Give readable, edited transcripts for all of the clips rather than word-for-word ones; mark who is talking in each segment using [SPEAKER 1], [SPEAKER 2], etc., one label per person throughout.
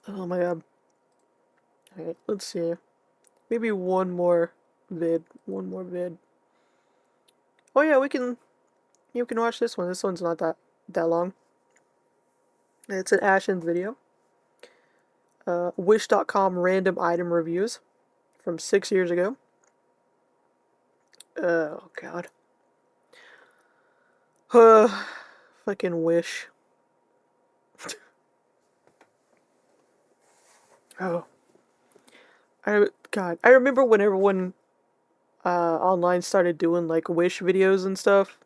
[SPEAKER 1] Oh my god. Alright, let's see. Maybe one more vid. One more vid. Oh yeah, you can watch this one. This one's not that long. It's an Ashens video. Wish.com random item reviews from 6 years ago. Oh god. Fucking Wish. Oh. I remember when everyone online started doing like Wish videos and stuff.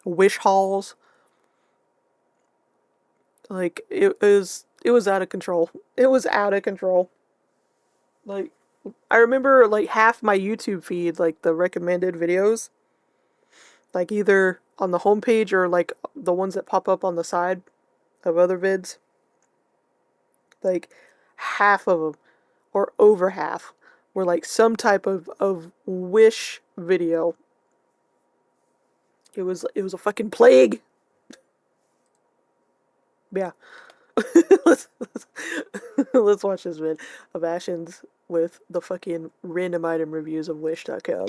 [SPEAKER 1] Wish hauls. Like it was out of control. It was out of control. Like I remember like half my YouTube feed, like the recommended videos, like either on the homepage or like the ones that pop up on the side of other vids. Like half of them, or over half, were like some type of Wish video. It was a fucking plague. Yeah. let's, let's watch this vid of Ashens with the fucking random item reviews of Wish.com.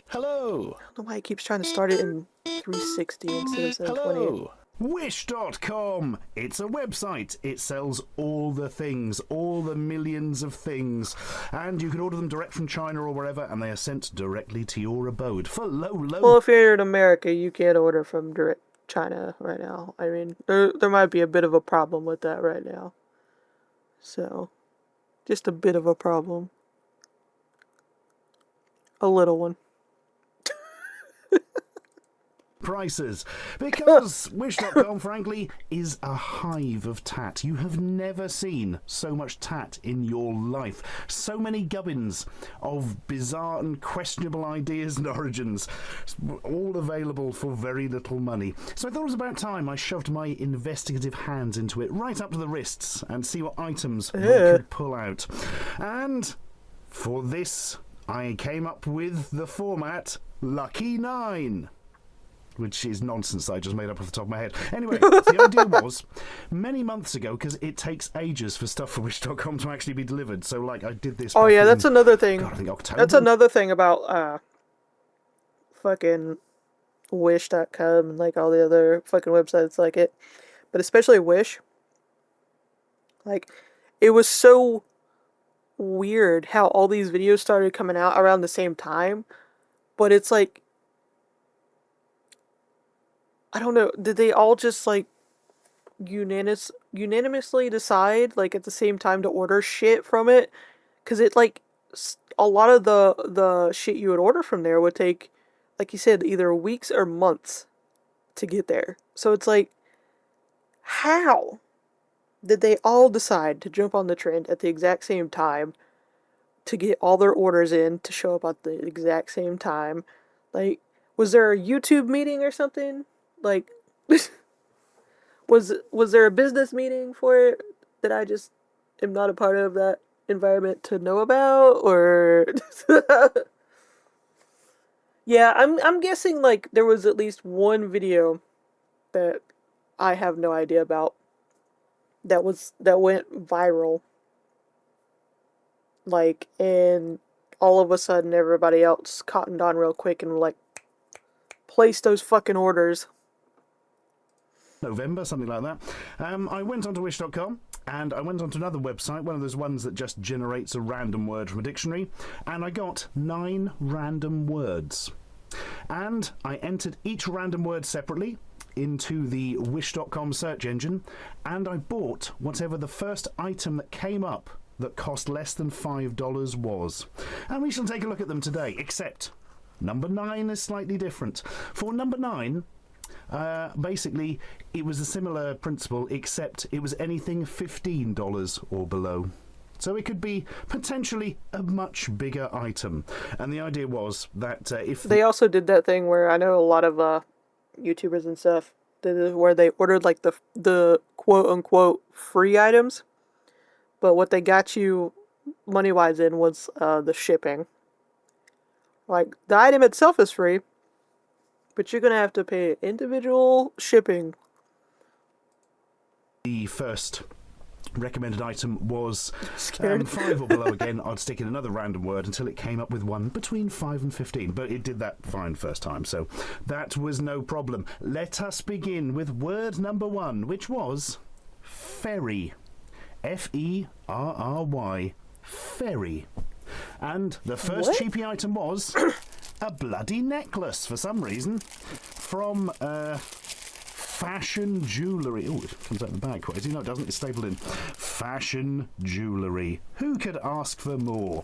[SPEAKER 2] Hello.
[SPEAKER 1] I don't know why he keeps trying to start it in 360 instead of 720.
[SPEAKER 2] Hello. Wish.com. It's a website. It sells all the things, all the millions of things. And you can order them direct from China or wherever, and they are sent directly to your abode for low.
[SPEAKER 1] Well, if you're in America, you can't order from direct China right now. I mean, there might be a bit of a problem with that right now. So, just a bit of a problem. A little one.
[SPEAKER 2] prices, because Wish.com, frankly, is a hive of tat. You have never seen so much tat in your life. So many gubbins of bizarre and questionable ideas and origins, all available for very little money. So I thought it was about time I shoved my investigative hands into it, right up to the wrists, and see what items we could pull out. And for this, I came up with the format Lucky 9. Which is nonsense I just made up off the top of my head. Anyway, the idea was, many months ago, because it takes ages for stuff for Wish.com to actually be delivered, so, like, I did this
[SPEAKER 1] Oh yeah, that's another thing.
[SPEAKER 2] God, I think October?
[SPEAKER 1] That's another thing about, fucking Wish.com and, like, all the other fucking websites like it. But especially Wish. Like, it was so weird how all these videos started coming out around the same time. But it's like, I don't know, did they all just like unanimously decide like at the same time to order shit from it? Because it like a lot of the shit you would order from there would take, like you said, either weeks or months to get there. So it's like, how did they all decide to jump on the trend at the exact same time to get all their orders in to show up at the exact same time? Like, was there a YouTube meeting or something? Like, was there a business meeting for it that I just am not a part of that environment to know about? Or yeah, I'm guessing like there was at least one video that I have no idea about that went viral. Like, and all of a sudden everybody else cottoned on real quick and like placed those fucking orders.
[SPEAKER 2] November, something like that. I went onto Wish.com and I went onto another website, one of those ones that just generates a random word from a dictionary, and I got 9 random words. And I entered each random word separately into the Wish.com search engine, and I bought whatever the first item that came up that cost less than $5 was. And we shall take a look at them today, except number 9 is slightly different. For number 9, basically, it was a similar principle, except it was anything $15 or below. So it could be potentially a much bigger item. And the idea was that if...
[SPEAKER 1] They also did that thing where I know a lot of YouTubers and stuff did it, where they ordered like the quote-unquote free items, but what they got you money-wise in was the shipping. Like, the item itself is free, but you're going to have to pay individual shipping.
[SPEAKER 2] The first recommended item was
[SPEAKER 1] Scared.
[SPEAKER 2] 5 or below again, I'd stick in another random word until it came up with one between 5 and 15. But it did that fine first time, so that was no problem. Let us begin with word number 1, which was ferry. Ferry. Ferry. And the first
[SPEAKER 1] What?
[SPEAKER 2] cheapy item was a bloody necklace, for some reason, from Fashion Jewellery. Oh, it comes out the bag quite easy. No, it doesn't. It's stapled in. Fashion Jewellery. Who could ask for more?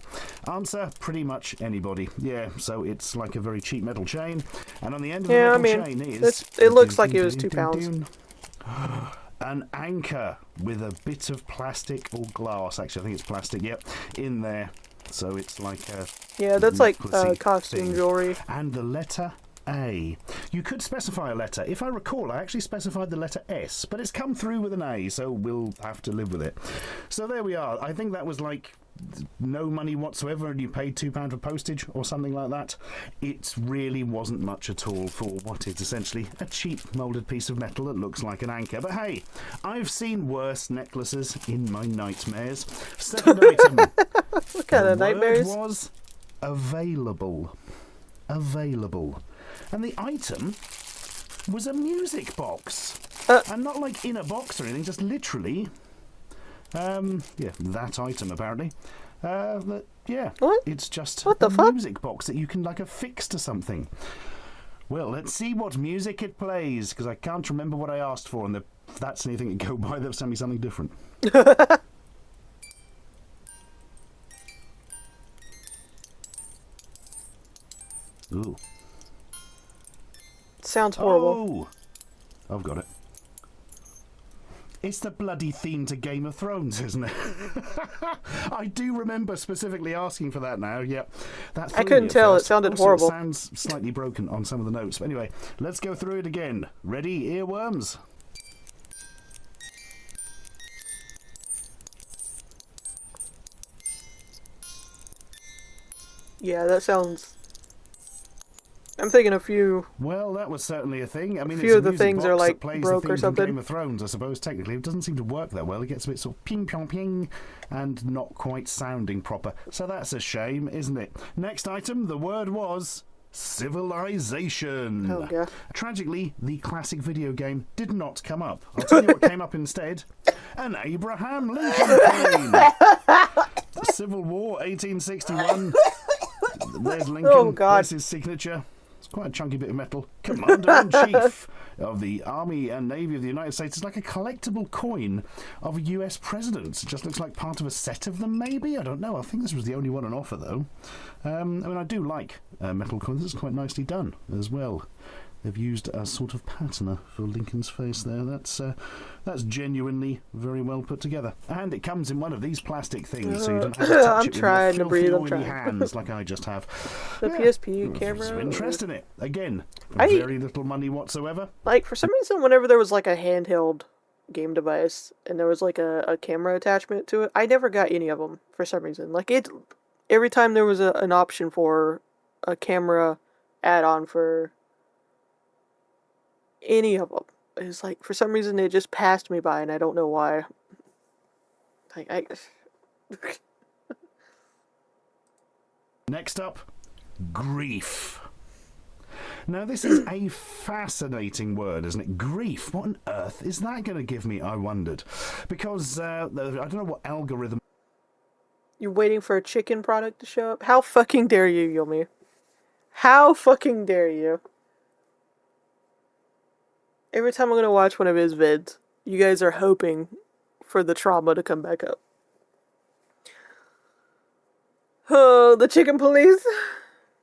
[SPEAKER 2] Answer, pretty much anybody. Yeah, so it's like a very cheap metal chain. And on the end of the metal chain is...
[SPEAKER 1] it looks like it was £2.
[SPEAKER 2] An anchor with a bit of plastic or glass. Actually, I think it's plastic. Yep, in there. So it's like a...
[SPEAKER 1] Yeah, that's like
[SPEAKER 2] necklace-y
[SPEAKER 1] costume
[SPEAKER 2] thing.
[SPEAKER 1] jewelry.
[SPEAKER 2] And the letter A. You could specify a letter. If I recall, I actually specified the letter S, but it's come through with an A, so we'll have to live with it. So there we are. I think that was like no money whatsoever, and you paid £2 for postage or something like that. It really wasn't much at all for what is essentially a cheap moulded piece of metal that looks like an anchor. But hey, I've seen worse necklaces in my nightmares. Second item.
[SPEAKER 1] What kind of nightmares?
[SPEAKER 2] Word was available. Available. And the item was a music box. And not like in a box or anything, just literally... yeah, that item apparently. Yeah,
[SPEAKER 1] What?
[SPEAKER 2] it's just
[SPEAKER 1] What the
[SPEAKER 2] a
[SPEAKER 1] fuck?
[SPEAKER 2] music box that you can like affix to something. Well, let's see what music it plays, because I can't remember what I asked for, and if that's anything to go by, they'll send me something different. Ooh.
[SPEAKER 1] Sounds horrible.
[SPEAKER 2] Oh! I've got it. It's the bloody theme to Game of Thrones, isn't it? I do remember specifically asking for that now. Yep. That's
[SPEAKER 1] I couldn't tell. It sounded
[SPEAKER 2] also,
[SPEAKER 1] horrible.
[SPEAKER 2] It sounds slightly broken on some of the notes. But anyway, let's go through it again. Ready, earworms?
[SPEAKER 1] Yeah, that sounds... I'm thinking a few...
[SPEAKER 2] Well, that was certainly a thing. I mean,
[SPEAKER 1] few
[SPEAKER 2] it's a
[SPEAKER 1] of the
[SPEAKER 2] music
[SPEAKER 1] things
[SPEAKER 2] box
[SPEAKER 1] are, like,
[SPEAKER 2] that plays
[SPEAKER 1] broke
[SPEAKER 2] the
[SPEAKER 1] or
[SPEAKER 2] theme from
[SPEAKER 1] something.
[SPEAKER 2] Game of Thrones, I suppose, technically. It doesn't seem to work that well. It gets a bit sort of ping, pong, ping, and not quite sounding proper. So that's a shame, isn't it? Next item, the word was... civilization.
[SPEAKER 1] Oh, God.
[SPEAKER 2] Tragically, the classic video game did not come up. I'll tell you what came up instead. An Abraham Lincoln plane. Civil War, 1861. There's Lincoln.
[SPEAKER 1] Oh, God.
[SPEAKER 2] There's his signature. It's quite a chunky bit of metal. Commander-in-Chief of the Army and Navy of the United States. It's like a collectible coin of a US president. It just looks like part of a set of them, maybe? I don't know. I think this was the only one on offer, though. I mean, I do like metal coins. This is quite nicely done as well. They've used a sort of patina for Lincoln's face there. That's genuinely very well put together. And it comes in one of these plastic things, so you don't have to touch
[SPEAKER 1] I'm
[SPEAKER 2] it with
[SPEAKER 1] trying
[SPEAKER 2] your
[SPEAKER 1] to breathe,
[SPEAKER 2] filthy,
[SPEAKER 1] I'm
[SPEAKER 2] oily
[SPEAKER 1] trying.
[SPEAKER 2] hands like I just have.
[SPEAKER 1] The PSP camera.
[SPEAKER 2] Some interest in it. Again,
[SPEAKER 1] I-
[SPEAKER 2] very little money whatsoever.
[SPEAKER 1] Like, for some reason, whenever there was, like, a handheld game device and there was, like, a camera attachment to it, I never got any of them for some reason. Like, every time there was an option for a camera add-on for any of them, it's like, for some reason, it just passed me by, and I don't know why. Like,
[SPEAKER 2] Next up, grief. Now, this is a fascinating word, isn't it? Grief. What on earth is that going to give me, I wondered. Because I don't know what algorithm...
[SPEAKER 1] You're waiting for a chicken product to show up? How fucking dare you, Yomi? How fucking dare you? Every time I'm gonna watch one of his vids, you guys are hoping for the trauma to come back up. Oh, the chicken police.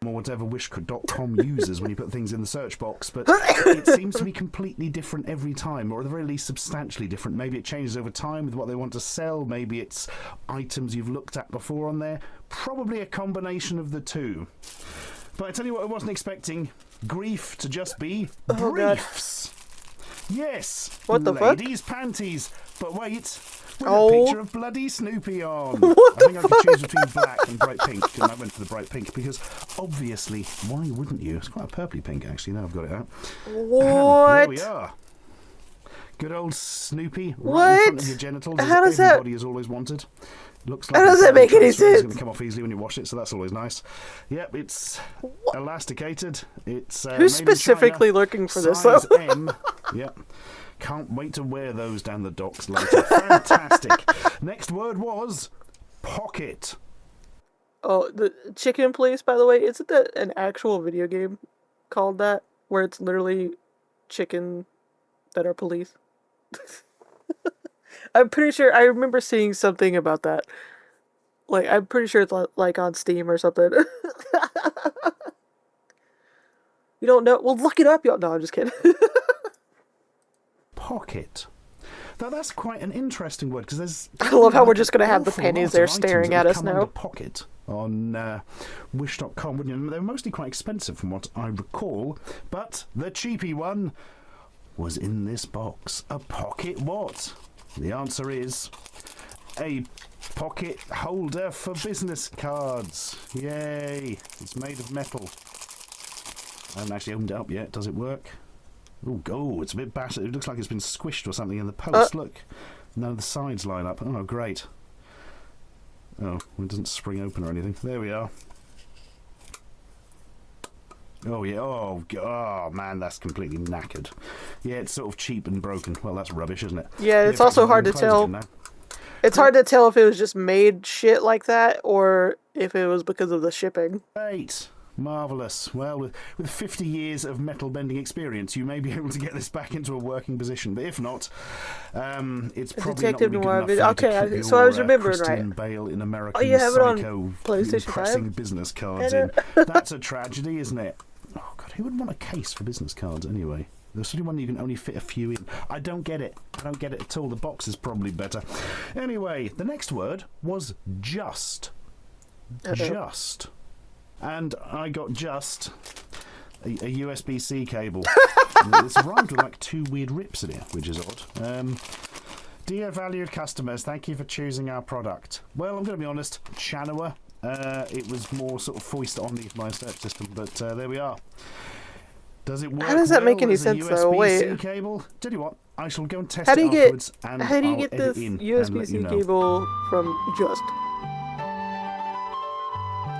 [SPEAKER 2] or whatever wish.com uses when you put things in the search box, but it seems to be completely different every time, or at the very least substantially different. Maybe it changes over time with what they want to sell, maybe it's items you've looked at before on there, probably a combination of the two. But I tell you what I wasn't expecting, grief to just be briefs. Yes,
[SPEAKER 1] what the fuck?
[SPEAKER 2] ladies' panties, but wait, with
[SPEAKER 1] Oh.
[SPEAKER 2] a picture of bloody Snoopy on.
[SPEAKER 1] What
[SPEAKER 2] I think I could choose between black and bright pink, and I went for the bright pink because obviously, why wouldn't you? It's quite a purpley pink actually. Now I've got it out.
[SPEAKER 1] What?
[SPEAKER 2] There we are. Good old Snoopy, right in front of your
[SPEAKER 1] What?
[SPEAKER 2] genitals,
[SPEAKER 1] How
[SPEAKER 2] as
[SPEAKER 1] does that?
[SPEAKER 2] everybody has always wanted. Looks like
[SPEAKER 1] How does that make any
[SPEAKER 2] It's going
[SPEAKER 1] sense?
[SPEAKER 2] to come off easily when you wash it, so that's always nice. Yep, it's elasticated. It's
[SPEAKER 1] Who's
[SPEAKER 2] made in
[SPEAKER 1] specifically
[SPEAKER 2] China,
[SPEAKER 1] looking for this though?
[SPEAKER 2] size M. Yep. Can't wait to wear those down the docks later. Fantastic. Next word was pocket.
[SPEAKER 1] Oh, the chicken place, by the way, isn't that an actual video game called that? Where it's literally chicken that are police? I'm pretty sure I remember seeing something about that. Like, I'm pretty sure it's like on Steam or something. You don't know? Well, look it up, y'all. No, I'm just kidding.
[SPEAKER 2] Pocket. Now that's quite an interesting word because there's.
[SPEAKER 1] I love how we're
[SPEAKER 2] like
[SPEAKER 1] just gonna
[SPEAKER 2] an
[SPEAKER 1] have the
[SPEAKER 2] awful
[SPEAKER 1] pennies
[SPEAKER 2] lot
[SPEAKER 1] there
[SPEAKER 2] of items
[SPEAKER 1] staring
[SPEAKER 2] that
[SPEAKER 1] at us
[SPEAKER 2] come under
[SPEAKER 1] now.
[SPEAKER 2] pocket on Wish.com, wouldn't you? They're mostly quite expensive from what I recall, but the cheapy one was in this box. A pocket what? The answer is a pocket holder for business cards. Yay! It's made of metal. I haven't actually opened it up yet. Does it work? Oh, it's a bit battered. It looks like it's been squished or something in the post. Look. No, the sides line up. Oh, great. Oh, it doesn't spring open or anything. There we are. Oh, yeah. Oh, man, that's completely knackered. Yeah, it's sort of cheap and broken. Well, that's rubbish, isn't it?
[SPEAKER 1] Yeah, it's also hard to tell. It's hard to tell if it was just made shit like that or if it was because of the shipping.
[SPEAKER 2] Great. Marvellous. Well, with 50 years of metal bending experience, you may be able to get this back into a working position. But if not, it's probably
[SPEAKER 1] Detective
[SPEAKER 2] not
[SPEAKER 1] Noir
[SPEAKER 2] going to be good enough for you to keep
[SPEAKER 1] so I was
[SPEAKER 2] your,
[SPEAKER 1] remembering
[SPEAKER 2] Christian
[SPEAKER 1] right.
[SPEAKER 2] Bale in American
[SPEAKER 1] Oh, you have it on
[SPEAKER 2] Psycho
[SPEAKER 1] PlayStation
[SPEAKER 2] pressing
[SPEAKER 1] 5?
[SPEAKER 2] business cards in. That's a tragedy, isn't it? Oh, God, who would want a case for business cards anyway? There's only one you can only fit a few in. I don't get it. I don't get it at all. The box is probably better. Anyway, the next word was just. Just. And I got just a USB-C cable. It's arrived with like 2 weird rips in it, which is odd. Dear valued customers, thank you for choosing our product. Well, I'm going to be honest, Chanoa. It was more sort of foisted on me for my search system, but there we are. Does it work?
[SPEAKER 1] How does that make any
[SPEAKER 2] as a
[SPEAKER 1] sense, though?
[SPEAKER 2] USB-C
[SPEAKER 1] Wait.
[SPEAKER 2] cable? Tell you what, I shall go and test
[SPEAKER 1] How do
[SPEAKER 2] it
[SPEAKER 1] you get?
[SPEAKER 2] afterwards, and
[SPEAKER 1] How do you
[SPEAKER 2] I'll
[SPEAKER 1] get
[SPEAKER 2] edit
[SPEAKER 1] this
[SPEAKER 2] in and
[SPEAKER 1] USB-C
[SPEAKER 2] let you know.
[SPEAKER 1] cable from Just?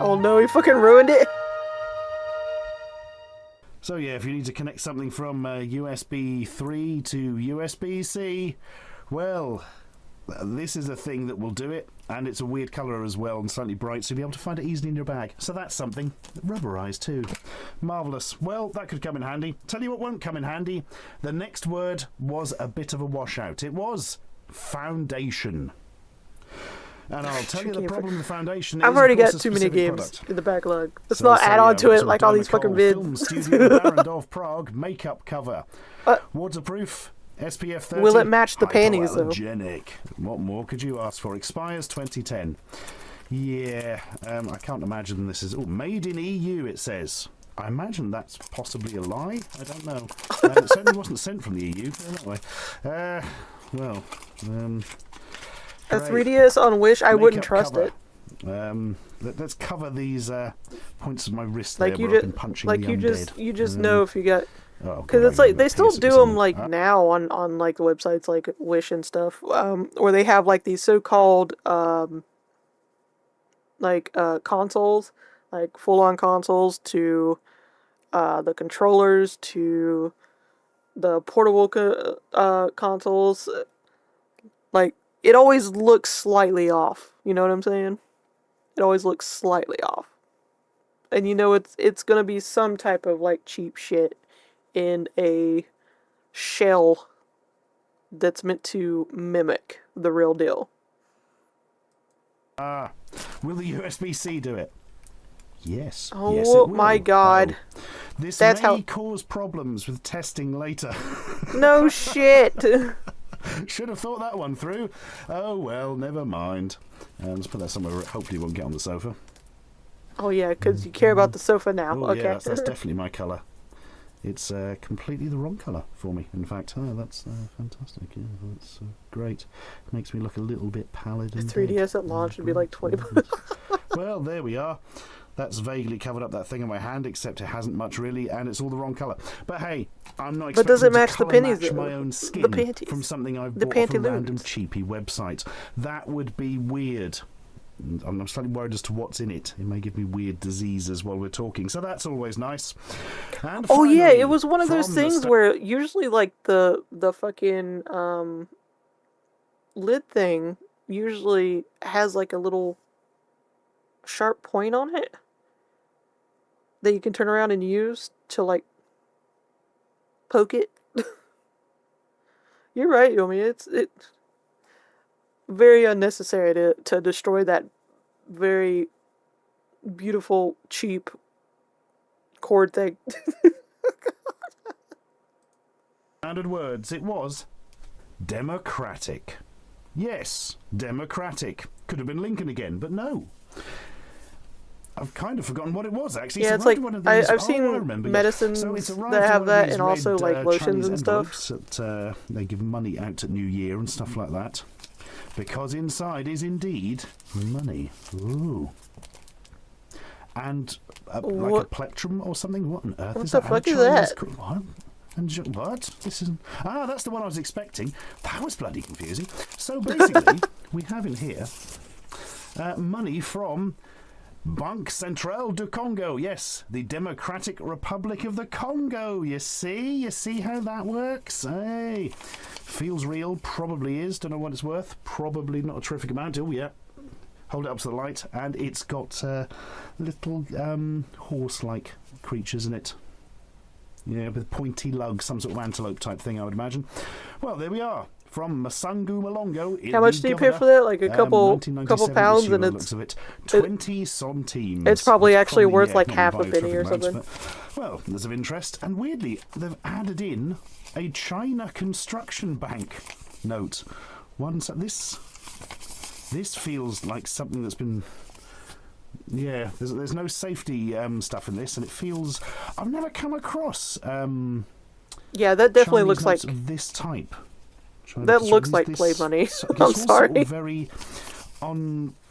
[SPEAKER 1] Oh no, he fucking ruined it.
[SPEAKER 2] So yeah, if you need to connect something from USB 3 to USB-C, well, this is a thing that will do it, and it's a weird colour as well and slightly bright, so you'll be able to find it easily in your bag. So that's something. Rubberised too. Marvellous. Well, that could come in handy. Tell you what won't come in handy. The next word was a bit of a washout. It was foundation. And I'll tell you the problem with foundation is,
[SPEAKER 1] I've already
[SPEAKER 2] of course,
[SPEAKER 1] got
[SPEAKER 2] a
[SPEAKER 1] too many
[SPEAKER 2] specific
[SPEAKER 1] games
[SPEAKER 2] product.
[SPEAKER 1] in the backlog. Let's
[SPEAKER 2] So
[SPEAKER 1] not add on to
[SPEAKER 2] yeah,
[SPEAKER 1] it
[SPEAKER 2] some
[SPEAKER 1] like all these fucking
[SPEAKER 2] Dynacol Film
[SPEAKER 1] vids.
[SPEAKER 2] Studio Barrandov Prague makeup cover. Waterproof, SPF 30.
[SPEAKER 1] Will it match the panties, though?
[SPEAKER 2] Hypoallergenic. What more could you ask for? Expires 2010. Yeah, I can't imagine this is... Oh, made in EU, it says. I imagine that's possibly a lie. I don't know. It certainly wasn't sent from the EU, put it that way. Well...
[SPEAKER 1] A 3DS on Wish, I wouldn't
[SPEAKER 2] Makeup
[SPEAKER 1] trust
[SPEAKER 2] cover.
[SPEAKER 1] it.
[SPEAKER 2] Let's cover these points of my wrist
[SPEAKER 1] Like
[SPEAKER 2] there
[SPEAKER 1] you
[SPEAKER 2] where I've
[SPEAKER 1] just,
[SPEAKER 2] been punching
[SPEAKER 1] like
[SPEAKER 2] the
[SPEAKER 1] you
[SPEAKER 2] undead.
[SPEAKER 1] just know if you got,
[SPEAKER 2] Oh,
[SPEAKER 1] because
[SPEAKER 2] God,
[SPEAKER 1] it's like
[SPEAKER 2] I've
[SPEAKER 1] they
[SPEAKER 2] got
[SPEAKER 1] still
[SPEAKER 2] piercings
[SPEAKER 1] do them
[SPEAKER 2] in-
[SPEAKER 1] like now on like the websites like Wish and stuff, where they have like these so-called consoles, like full-on consoles to the controllers to the portable consoles. Like it always looks slightly off. You know what I'm saying? It always looks slightly off. And you know it's gonna be some type of like cheap shit in a shell that's meant to mimic the real deal.
[SPEAKER 2] Will the USB-C do it? Yes.
[SPEAKER 1] Oh
[SPEAKER 2] yes, it will.
[SPEAKER 1] my God.
[SPEAKER 2] Oh. This
[SPEAKER 1] That's
[SPEAKER 2] may
[SPEAKER 1] how-
[SPEAKER 2] cause problems with testing later.
[SPEAKER 1] No shit.
[SPEAKER 2] Should have thought that one through. Oh well, never mind. Let's put that somewhere where it hopefully won't get on the sofa.
[SPEAKER 1] Oh yeah, because you care about the sofa now.
[SPEAKER 2] Oh
[SPEAKER 1] Okay.
[SPEAKER 2] yeah, that's definitely my colour. It's completely the wrong colour for me, in fact. Oh, that's fantastic. Yeah, that's great. Makes me look a little bit pallid.
[SPEAKER 1] The
[SPEAKER 2] and
[SPEAKER 1] 3DS
[SPEAKER 2] dead.
[SPEAKER 1] at launch would be like $20.
[SPEAKER 2] Well, there we are. That's vaguely covered up that thing in my hand, except it hasn't much really, and it's all the wrong colour. But hey, I'm not
[SPEAKER 1] But does it
[SPEAKER 2] expecting to
[SPEAKER 1] match the
[SPEAKER 2] colour
[SPEAKER 1] pennies
[SPEAKER 2] match my
[SPEAKER 1] though?
[SPEAKER 2] own
[SPEAKER 1] The
[SPEAKER 2] skin from
[SPEAKER 1] panties.
[SPEAKER 2] something I've
[SPEAKER 1] The
[SPEAKER 2] bought off a random
[SPEAKER 1] pantaloons.
[SPEAKER 2] cheapy website. That would be weird. I'm slightly worried as to what's in it. It may give me weird diseases while we're talking, so that's always nice. And
[SPEAKER 1] Oh yeah, it
[SPEAKER 2] finally,
[SPEAKER 1] was one of those
[SPEAKER 2] from the
[SPEAKER 1] things where usually like the fucking lid thing usually has like a little sharp point on it that you can turn around and use to like poke it. You're right, Yomi. It's very unnecessary to destroy that very beautiful, cheap cord thing.
[SPEAKER 2] standard words, it was democratic. Yes, democratic. Could have been Lincoln again, but no. I've kind of forgotten what it was, actually.
[SPEAKER 1] Yeah,
[SPEAKER 2] It's
[SPEAKER 1] it's
[SPEAKER 2] arrived
[SPEAKER 1] like
[SPEAKER 2] in one of these.
[SPEAKER 1] I've
[SPEAKER 2] I
[SPEAKER 1] seen
[SPEAKER 2] remember. Yes.
[SPEAKER 1] medicines
[SPEAKER 2] So it's arrived
[SPEAKER 1] that
[SPEAKER 2] in
[SPEAKER 1] have
[SPEAKER 2] one of
[SPEAKER 1] that,
[SPEAKER 2] these
[SPEAKER 1] and also
[SPEAKER 2] red,
[SPEAKER 1] like lotions
[SPEAKER 2] Chinese
[SPEAKER 1] and stuff.
[SPEAKER 2] envelopes that they give money out at New Year and stuff like that, because inside is indeed money. Ooh. And like a plectrum or something. What on earth
[SPEAKER 1] What
[SPEAKER 2] is
[SPEAKER 1] the
[SPEAKER 2] that?
[SPEAKER 1] fuck
[SPEAKER 2] And
[SPEAKER 1] is
[SPEAKER 2] a Chinese
[SPEAKER 1] that?
[SPEAKER 2] what? And what? This is that's the one I was expecting. That was bloody confusing. So basically, we have in here money from Banque Centrale du Congo. Yes, the Democratic Republic of the Congo. You see how that works? Hey, feels real. Probably is. Don't know what it's worth. Probably not a terrific amount. Oh yeah. Hold it up to the light, and it's got little horse-like creatures in it. Yeah, with pointy lugs, some sort of antelope type thing, I would imagine. Well, there we are. From Masangu Malongo. In
[SPEAKER 1] How much do you pay for that? Like a couple pounds,
[SPEAKER 2] issue,
[SPEAKER 1] and
[SPEAKER 2] looks of it. 20 centimes.
[SPEAKER 1] it's probably actually worth like
[SPEAKER 2] not
[SPEAKER 1] half a
[SPEAKER 2] by
[SPEAKER 1] penny or
[SPEAKER 2] terrific
[SPEAKER 1] something.
[SPEAKER 2] amounts, well, there's of interest. And weirdly, they've added in a China Construction Bank note. This feels like something that's been... Yeah, there's no safety stuff in this, and it feels... I've never come across
[SPEAKER 1] Yeah, that definitely
[SPEAKER 2] Chinese
[SPEAKER 1] looks like
[SPEAKER 2] notes of this type.
[SPEAKER 1] that looks like play money. I'm sorry.
[SPEAKER 2] Sort of very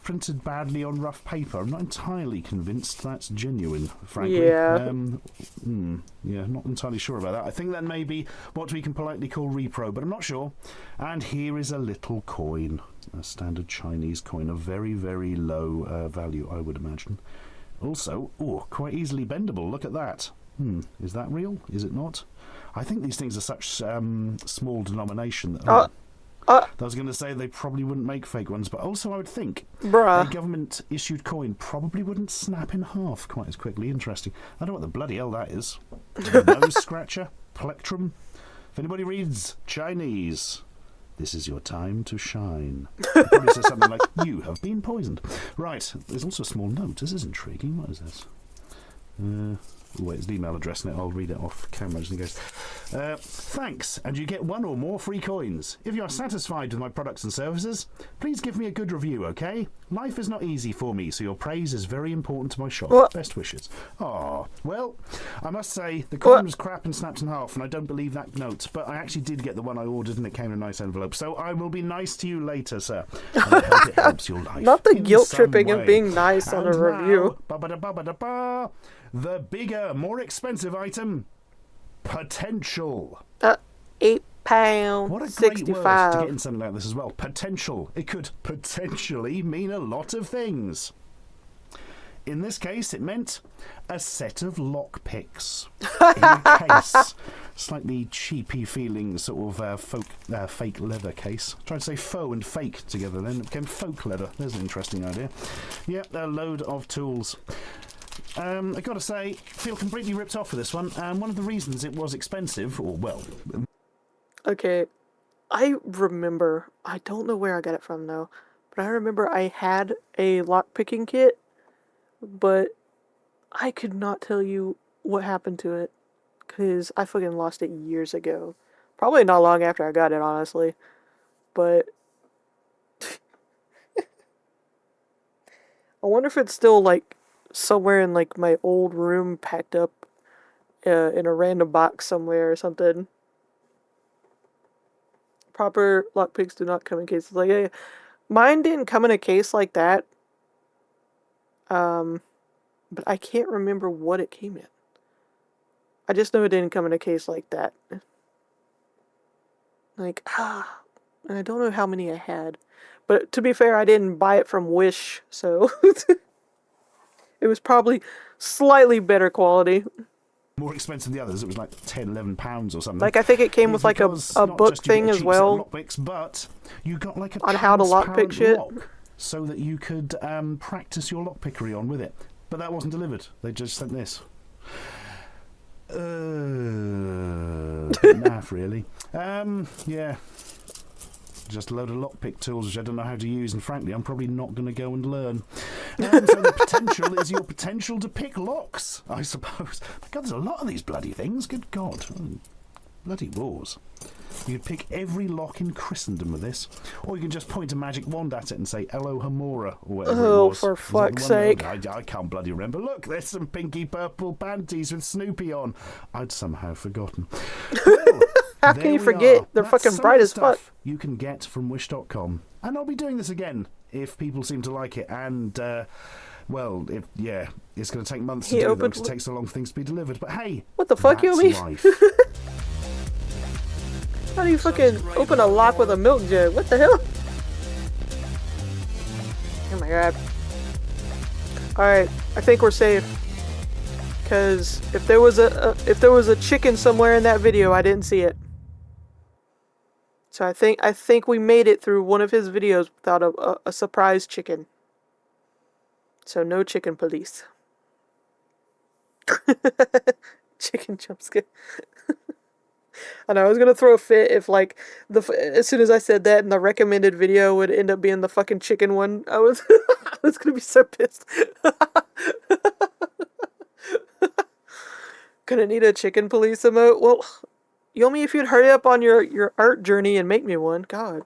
[SPEAKER 2] printed badly on rough paper. I'm not entirely convinced that's genuine, frankly.
[SPEAKER 1] Yeah.
[SPEAKER 2] Yeah, not entirely sure about that. I think that may be what we can politely call repro, but I'm not sure. And here is a little coin, a standard Chinese coin, of very, very low value, I would imagine. Also, quite easily bendable. Look at that. Is that real? Is it not? I think these things are such small denomination that... I was going to say they probably wouldn't make fake ones, but also I would think a government-issued coin probably wouldn't snap in half quite as quickly. Interesting. I don't know what the bloody hell that is. A nose scratcher? Plectrum? If anybody reads Chinese, this is your time to shine. It probably says something like, you have been poisoned. Right, there's also a small note. This is intriguing. What is this? Wait, it's the email address in it. I'll read it off camera just in case. Thanks, and you get one or more free coins. If you are satisfied with my products and services, please give me a good review, okay? Life is not easy for me, so your praise is very important to my shop.
[SPEAKER 1] What?
[SPEAKER 2] Best wishes. Oh, well, I must say, the coin was crap and snapped in half, and I don't believe that note, but I actually did get the one I ordered, and it came in a nice envelope, so I will be nice to you later, sir. I hope it helps your life.
[SPEAKER 1] Not the
[SPEAKER 2] in
[SPEAKER 1] guilt
[SPEAKER 2] some
[SPEAKER 1] tripping
[SPEAKER 2] way.
[SPEAKER 1] of being nice on a
[SPEAKER 2] And
[SPEAKER 1] review.
[SPEAKER 2] now, the bigger, more expensive item, potential.
[SPEAKER 1] £8,
[SPEAKER 2] What a great word to
[SPEAKER 1] 65.
[SPEAKER 2] get in something like this as well. Potential. It could potentially mean a lot of things. In this case, it meant a set of lockpicks in a case. Slightly cheapy feeling sort of fake leather case. Tried to say faux and fake together then. It became folk leather. There's an interesting idea. Yeah, a load of tools. I've got to say, feel completely ripped off for this one. And one of the reasons it was expensive, or well...
[SPEAKER 1] Okay, I remember, I don't know where I got it from though, but I remember I had a lockpicking kit, but I could not tell you what happened to it, because I fucking lost it years ago. Probably not long after I got it, honestly, but I wonder if it's still, like, somewhere in, like, my old room packed up in a random box somewhere or something. Proper lockpicks do not come in cases like, hey, mine didn't come in a case like that. but I can't remember what it came in. I just know it didn't come in a case like that. Like, and I don't know how many I had. But to be fair, I didn't buy it from Wish, so it was probably slightly better quality.
[SPEAKER 2] More expensive than the others. It was like £10, £11 or something.
[SPEAKER 1] Like, I think it came with like a book thing as well.
[SPEAKER 2] Lockpicks, but you got like a
[SPEAKER 1] on how to lockpick shit.
[SPEAKER 2] Lock so that you could practice your lockpickery on with it. But that wasn't delivered. They just sent this. Naff, really. Yeah. Just a load of lockpick tools which I don't know how to use, and frankly, I'm probably not going to go and learn. So the potential is your potential to pick locks, I suppose. My God, there's a lot of these bloody things. Good God. Bloody wars. You could pick every lock in Christendom with this. Or you can just point a magic wand at it and say, "Hello, Hamora," or whatever it was.
[SPEAKER 1] For fuck's sake.
[SPEAKER 2] I can't bloody remember. Look, there's some pinky purple panties with Snoopy on. I'd somehow forgotten. Well,
[SPEAKER 1] how can you forget? They're fucking bright as fuck.
[SPEAKER 2] You can get from wish.com. And I'll be doing this again if people seem to like it. And, well, it's going to take months to do them because it takes so long for things to be delivered. But hey,
[SPEAKER 1] what the fuck, you mean? How do you fucking open a lock with a milk jug? What the hell? Oh my god. Alright, I think we're safe. Because if there was a chicken somewhere in that video, I didn't see it. So I think we made it through one of his videos without a surprise chicken. So no chicken police. Chicken jump scare. I know I was gonna throw a fit if like as soon as I said that and the recommended video would end up being the fucking chicken one. I was I was gonna be so pissed. Gonna need a chicken police emote. Well, you know me if you'd hurry up on your art journey and make me one. God.